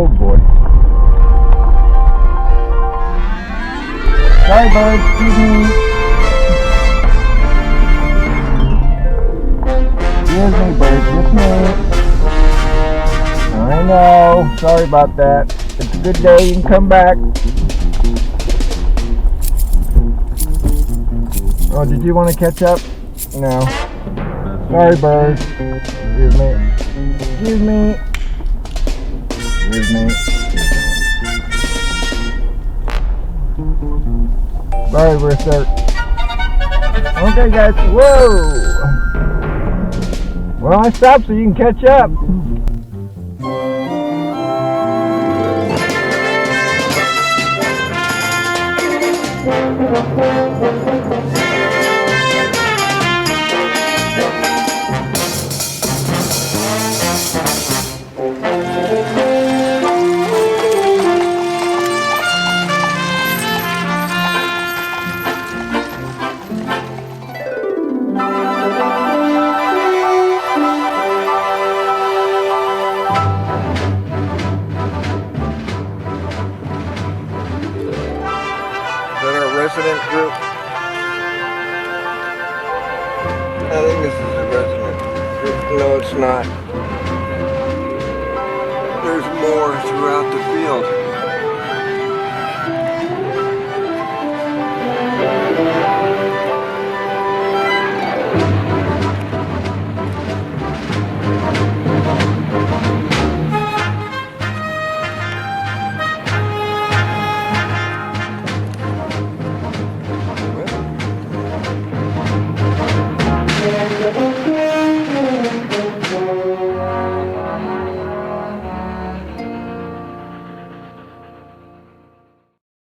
Oh boy. Sorry, bird. Excuse me. Excuse me, bird. Excuse me. I know. Sorry about that. It's a good day. You can come back. Oh, did you want to catch up? No. Sorry, bird. Excuse me. Excuse me. Excuse me. Sorry, we're start. Okay, guys. Whoa. Well, I stopped so you can catch up. Resident group. I think this is a resident group. No, it's not. There's more throughout the field.